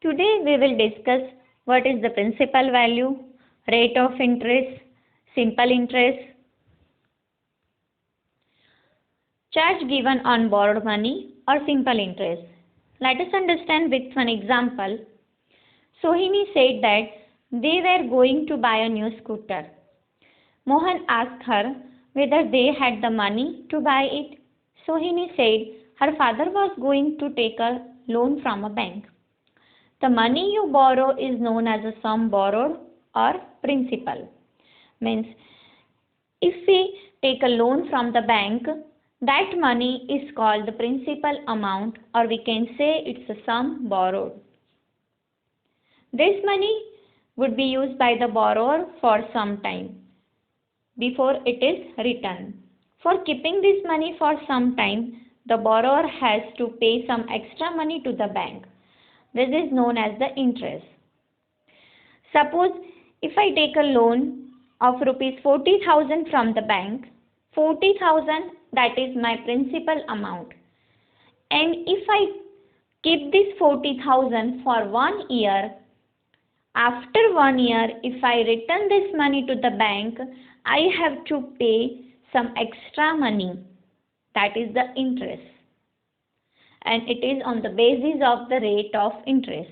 Today we will discuss what is the principal value, rate of interest, simple interest, charge given on borrowed money or simple interest. Let us understand with one example. Sohini said that they were going to buy a new scooter. Mohan asked her whether they had the money to buy it. Sohini said her father was going to take a loan from a bank. The money you borrow is known as a sum borrowed or principal. Means if we take a loan from the bank, that money is called the principal amount, or we can say it's a sum borrowed. This money would be used by the borrower for some time before it is returned. For keeping this money for some time, the borrower has to pay some extra money to the bank. This is known as the interest. Suppose if I take a loan of rupees 40,000 from the bank, 40,000 that is my principal amount. And if I keep this 40,000 for 1 year, after 1 year, if I return this money to the bank, I have to pay some extra money. That is the interest. And it is on the basis of the rate of interest.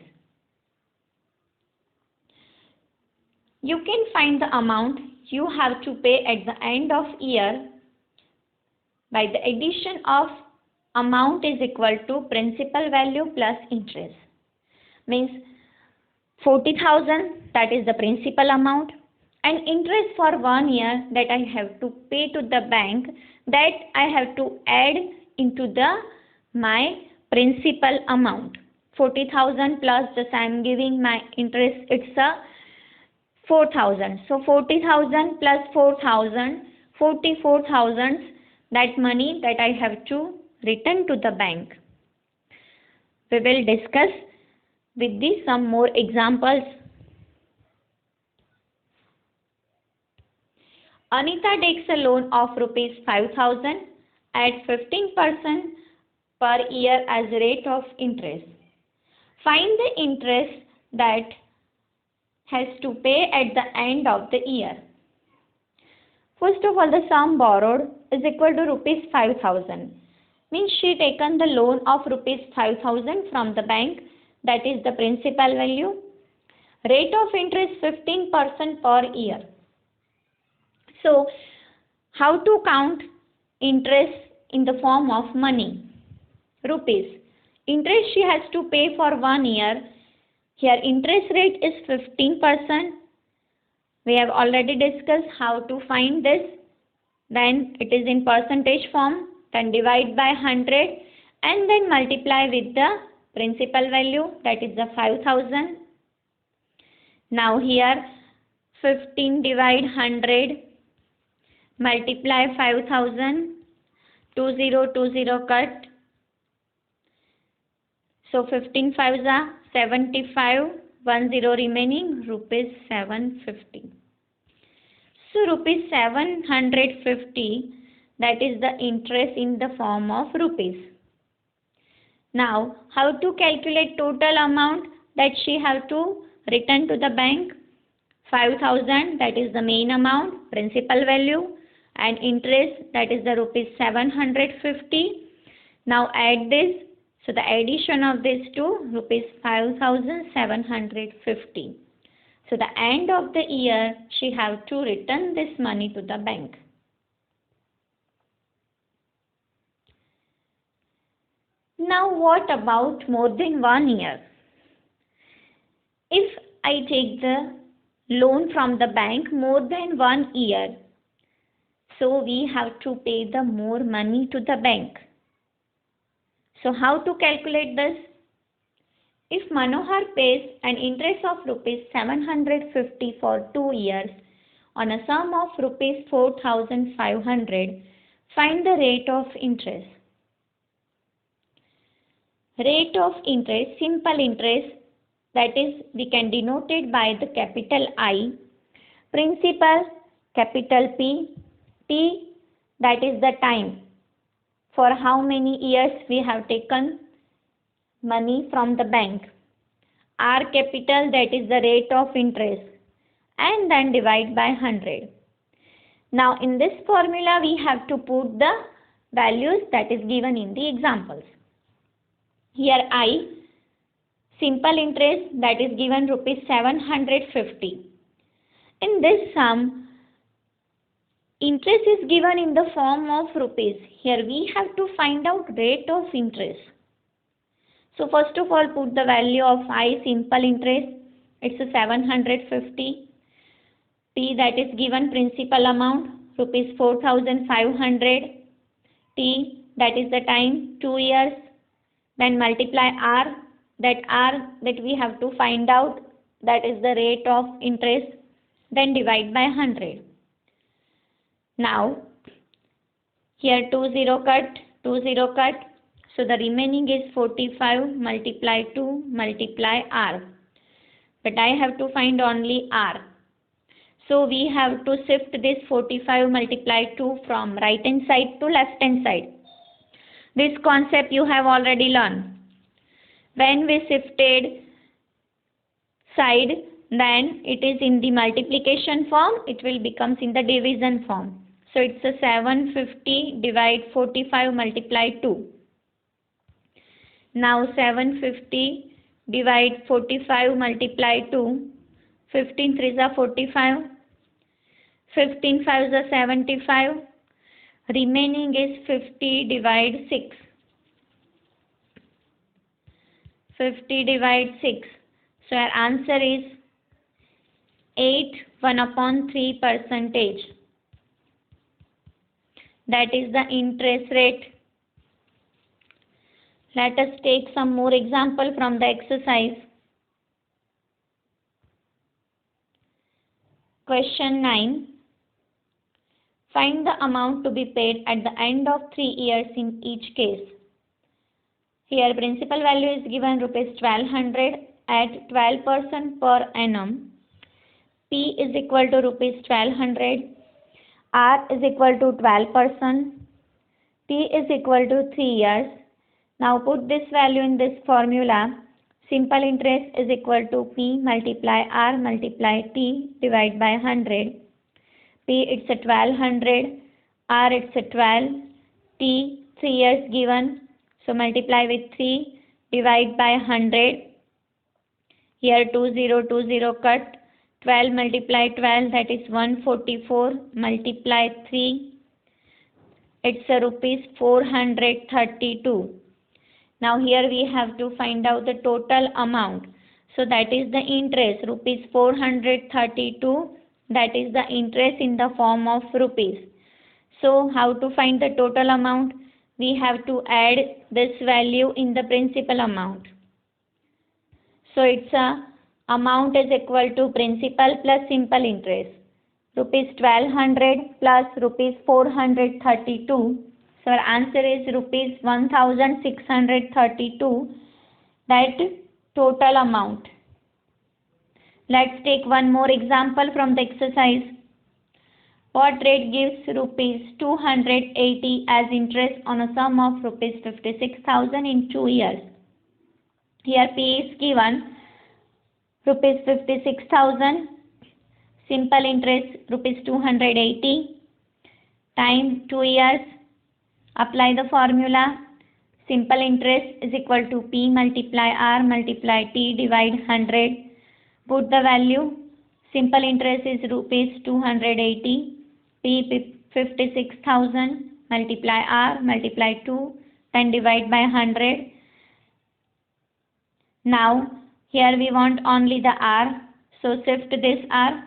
You can find the amount you have to pay at the end of year by the addition of amount is equal to principal value plus interest. Means 40,000 that is the principal amount, and interest for 1 year that I have to pay to the bank, that I have to add into my principal amount. 40,000 plus just I am giving my interest, it's a 4,000. So 40,000 plus 4,000, 44,000, that money that I have to return to the bank. We will discuss with this some more examples. Anita takes a loan of rupees 5,000 at 15% per year as rate of interest. Find the interest that has to pay at the end of the year. First of all, the sum borrowed is equal to rupees 5,000. Means she taken the loan of rupees 5,000 from the bank, that is the principal value. Rate of interest 15% per year. So, how to count interest in the form of money? Rupees. Interest she has to pay for 1 year. Here interest rate is 15%. We have already discussed how to find this. Then it is in percentage form. Then divide by 100 and then multiply with the principal value, that is the 5,000. Now here 15 divide 100 multiply 5,000, 20 cut. So 15 5s are 75, 10 remaining, rupees 750. So rupees 750, that is the interest in the form of rupees. Now, how to calculate total amount that she have to return to the bank? 5,000, that is the main amount, principal value, and interest, that is the rupees 750. Now add this. So the addition of these two, rupees 5,750. So the end of the year, she have to return this money to the bank. Now what about more than 1 year? If I take the loan from the bank more than 1 year, so we have to pay the more money to the bank. So how to calculate this? If Manohar pays an interest of rupees 750 for 2 years on a sum of rupees 4,500, find the rate of interest. Rate of interest, simple interest, that is we can denote it by the capital I, principal, capital P, T, that is the time. For how many years we have taken money from the bank. R capital, that is the rate of interest, and then divide by 100. Now in this formula we have to put the values that is given in the examples. Here I, simple interest, that is given rupees 750. In this sum, interest is given in the form of rupees. Here we have to find out rate of interest. So first of all, put the value of I, simple interest. It's a 750. T, that is given principal amount, rupees 4,500. T, that is the time, 2 years. Then multiply R, that we have to find out, that is the rate of interest. Then divide by 100. Now here 20 cut, so the remaining is 45 multiply 2 multiply R, but I have to find only R. So we have to shift this 45 multiply 2 from right hand side to left hand side. This concept you have already learned. When we shifted side, then it is in the multiplication form, it will becomes in the division form. So it's a 750 divide 45 multiply 2. Now 750 divide 45 multiply 2. 15 3s are 45. 15 5s are 75. Remaining is 50 divide 6. 50 divide 6. So our answer is 8 1/3%. That is the interest rate. Let us take some more example from the exercise. Question 9. Find the amount to be paid at the end of 3 years in each case. Here principal value is given rupees 1200 at 12% per annum. P is equal to rupees 1200. R is equal to 12%. T is equal to 3 years. Now put this value in this formula. Simple interest is equal to P multiply R multiply T divide by 100. P it's a 1200. R it's a 12. T 3 years given. So multiply with 3 divide by 100. Here 20 cut. 12 multiply 12, that is 144 multiply 3, it's a rupees 432. Now here we have to find out the total amount. So that is the interest, rupees 432, that is the interest in the form of rupees. So how to find the total amount? We have to add this value in the principal amount. So it's a amount is equal to principal plus simple interest. Rupees 1200 plus rupees 432. So our answer is rupees 1632. That total amount. Let's take one more example from the exercise. What rate gives rupees 280 as interest on a sum of rupees 56,000 in 2 years? Here P is given rupees 56,000, simple interest rupees 280, time 2 years. Apply the formula. Simple interest is equal to P multiply R multiply T divide 100. Put the value. Simple interest is rupees 280. P 56,000 multiply R multiply 2, then divide by 100. Now here we want only the R, so shift this R.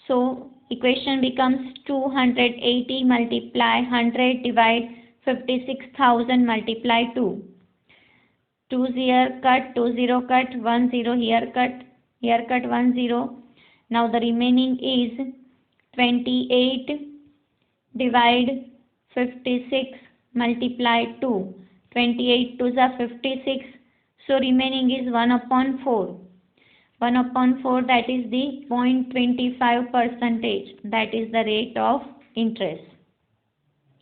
So equation becomes 280 multiply 100 divide 56,000 multiply 2. 2 0 cut, 2 cut, 1 0 here cut 1 0. Now the remaining is 28 divide 56 multiply 2. 28 2s are 56. So remaining is 1/4. 1/4, that is the 0.25%. That is the rate of interest.